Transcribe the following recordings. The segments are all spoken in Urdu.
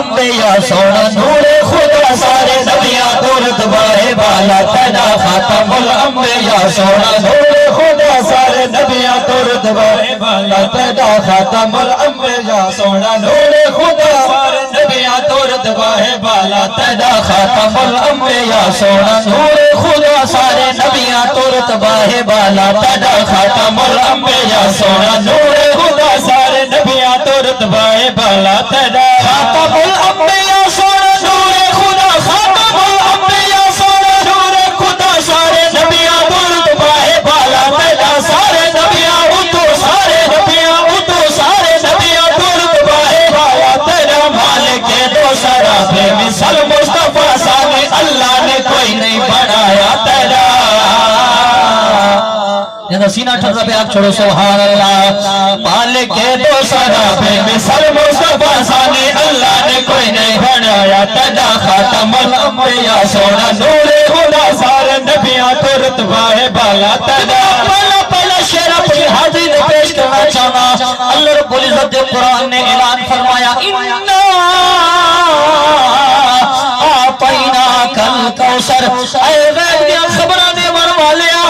الانبیاء سونا نور خدا سارے نبیاں تو رتبہ بالا پیدا خاتم الانبیاء سونا نور خدا سارے نبیاں تو رتبہ بالا پیدا خاتم الانبیاء سونا نور خدا سارے نبیاں تو رتبہ بالا پیدا خاتم الانبیاء سونا نور خدا سارے نبیاں تو رتبہ بالا پیدا خاتم الانبیاء سونا نور خدا سارے نبیاں تو رتبہ بالا پیدا خاتم الانبیاء سونا نور خدا خاتم الانبیاء سونا نور خدا سارے نبیاں تو رتبہ بالا پیدا سارے نبیاں اتو سارے نبیاں اتو سارے نبیاں تو رتبہ بالا پیدا مالک دو سارا بے مثال مصطفیٰ سامنے اللہ نے کوئی نہیں بنایا تیرا جنہا سینہ ٹھر ربے آپ چھوڑو سبحان اللہ مالک دو سارا بے مثال مصطفیٰ سامنے اللہ نے کوئی نہیں بنایا تیرا خاتم الانبیاء سونا نور خدا سارے نبیاں تو رتبہ بالا تیرا پہلا شعر اپنی حاضری نے پیش کرنا چاہنا اللہ رب العزت قرآن نے اعلان فرمایا آپائنا کل کوثر اے غیب دیا خبرانے ورمالیا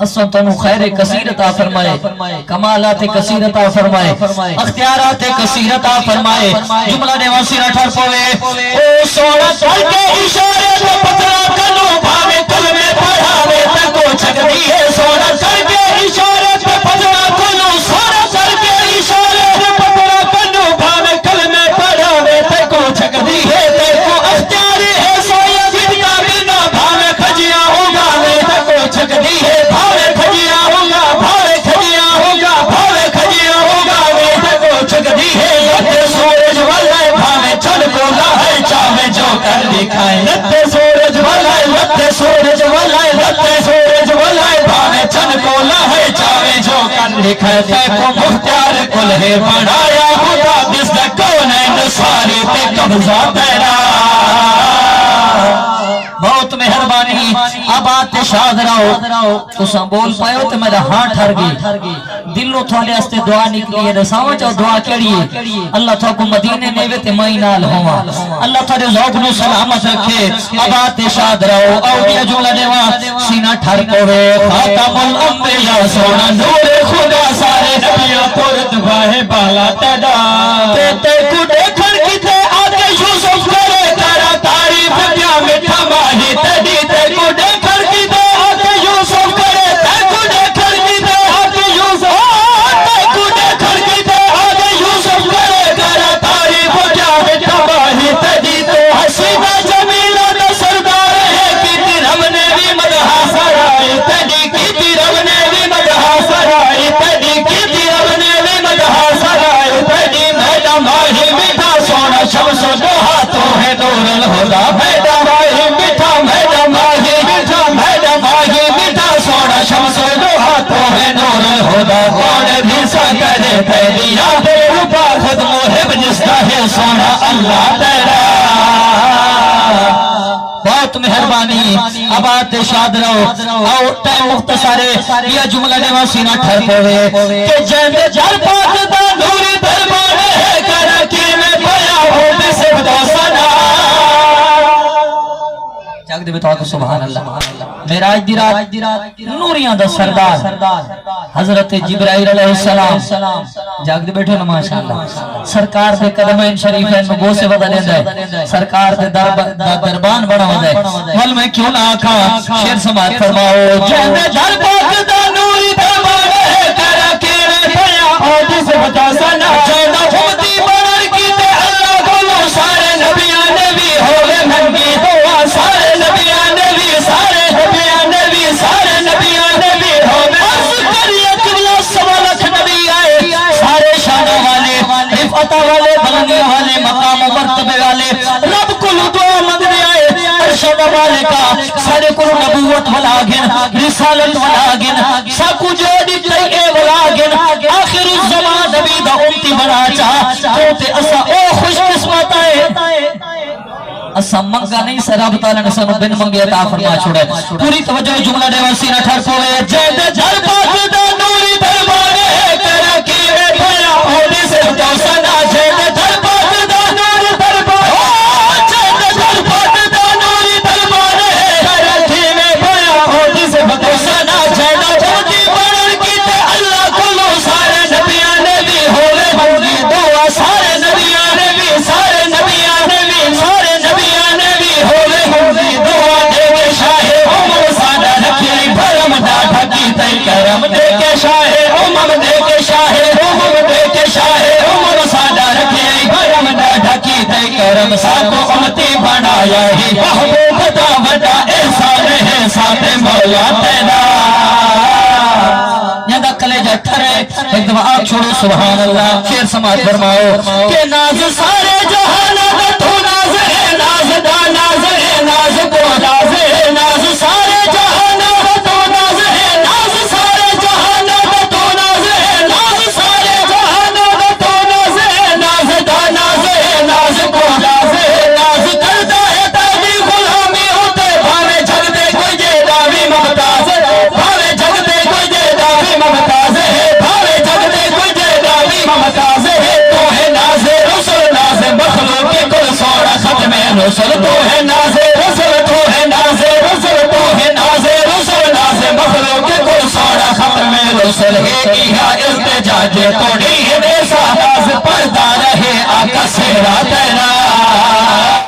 اسن تنو خیر کثیر عطا فرمائے کمالات کثیر عطا فرمائے اختیارات کثیر عطا فرمائے جملہ نواسی نہ ٹھر پوے او سونا چل کے اشارے تو پتلا کنو بھاوے کلمے پڑھاوے تکو چھک دیئے سونا چل کے اشارے تو پتلا کنو سونا چل کے اشارے تو پتلا کنو بھاوے کلمے پڑھاوے تکو چھک دیئے تکو اختیاری ہے سویا جد کا بنا بھاوے کھجیاں ہوگا وے تکو چھک دیئے لتے سورج والائے لتے سورج والائے لتے سورج والائے بھاوے چن کو لائے چاوے جو کر لکھے تے کو مختار کل ہے بڑھایا خدا جس نے کونین ساری تے قبضہ تیرا بہت مہربانی آباد شاد رہو تو ساں بول پائے ہو تو میرا ہاں ٹھر گئی دلوں تھوڑے استے دعا نکلی ہے سامن چاہو دعا کریے اللہ تو کو مدینے نیوے تے مہینال ہوا اللہ تھوڑے ذوق نو سلامت رکھے آباد شاد رہو اوڑیا جملہ دیوا سینہ ٹھر کوئے خاتم الانبیاء سونا نور خدا سارے نبیاں تو رتبہ بالا تیدا تے کو دیکھن کی تے آگے یوسف کرے تیرا تعریف کیا مٹھا ماہی تیدی تے کو دیکھن کی تے آگے یوسف کرے تے کو دیکھن کی تے آگے یوسف تے کو دیکھن کی تے آگے یوسف کرے تیرا تعریف کیا مٹھا ماہی تیدی تو حسینہ جمیلہ دا سردار ہے کیتی رب نے بھی مدحا سرائی تیدی کیتی رب نے بھی مدحا سرائی تیدی کیتی رب نے بھی مدحا سرائی تیدی میڈا ماہی میٹھا سونا شمس و دوہا تو ہے نور الہدا میڈا ماہی میٹھا میڈا ماہی میٹھا میڈا ماہی میٹھا سونا شمس و دوہا تو ہے نور الہدا کون بھی سا کرے تیری یاد ربا خود محب جس کا ہے سونا اللہ تیرا بہت مہربانی آباد شاد رہو اور ٹائم مختصارے یہ جملہ نوا سینہ ٹھر پوے کہ جند جل پاک دا نوری دربار ہے کرکی میں پیا ہو بسے دو سنا جاگ دے بتاؤ کہ سبحان اللہ میراج دی رات نوریاں دا سردار حضرت جبرائیل علیہ السلام جاگ دے بیٹھو نا ماشاءاللہ سرکار دے قدمین شریفین میں گو سے ودا لیندہ ہے سرکار دے دربان بڑا ہوندہ ہے ول میں کیوں نہ آکھا شیر سماعت فرماؤ جہد جل پاک دا نوری دربار ہے کرکی میں پیا ہو جسے بتا سنا جہد خودی بڑھر کی تے اللہ گلو سارے نبیان نبی ہوئے منگی دعا سارے نبیان نبی سارے نبیان نبی سارے نبیان نبی ہوئے عرض کریے قبلہ سوا لکھ نبی آئے سارے شانہ والے رفعتہ والے بلندی والے مقام و مرتبے والے رب کل دعا مندنے آئے ارشد والے کا سارے کل نبوت ولاگن رسالت ولاگن ساکو جوڑی تیئے ولاگن آخر الزمان نبی دا امتی بنا چاہ تو اسا او خوش قسمت آئے اسا منگا نہیں سر رب تعالیٰ نے سنو بن منگی عطا فرما چھوڑے پوری توجہ جملہ دیواسی نہ ٹھر پوے جید جل پاک دا نوری دربار ہے کرکی میں پھیا ہونے سے تو سنا جید جل پاک آیا ہی محبوب دا وڈا احسان ہے ساتھ مولا تیرا جدا کلیجہ ٹھرے ایک دفعہ آگ چھوڑو سبحان اللہ شیر سماعت فرماؤ کہ ناز سارے جہان دا تو ناز ہے ناز دا ناز ہے ناز کو ناز ہے ناز سارے جہان دا تو ناز ہے ناز سارے جہان دا تو ناز ہے ناز سارے جہان دا تو ناز ہے ناز دا ناز ہے ناز کو ناز ہے ناز کرتا ہے تابی غلامی ہوتے بھاوے جھگ دے کوئی جے داوی ممتاز بھاوے جھگ دے کوئی جے داوی ممتاز ہے بھاوے جھگ دے کوئی جے داوی ممتاز ہے تو ہے ناز رسول ناز مخلوق کے کل سوڑا ختم رسول تو ہے ناز رسول تو ہے ناز رسول تو ہے ناز رسول ناز مخلوق کے کل سوڑا ختم رسول ہے کیا التجاج توڑی ہے ایسا ناز پردہ رہے آقا سیرا تیرا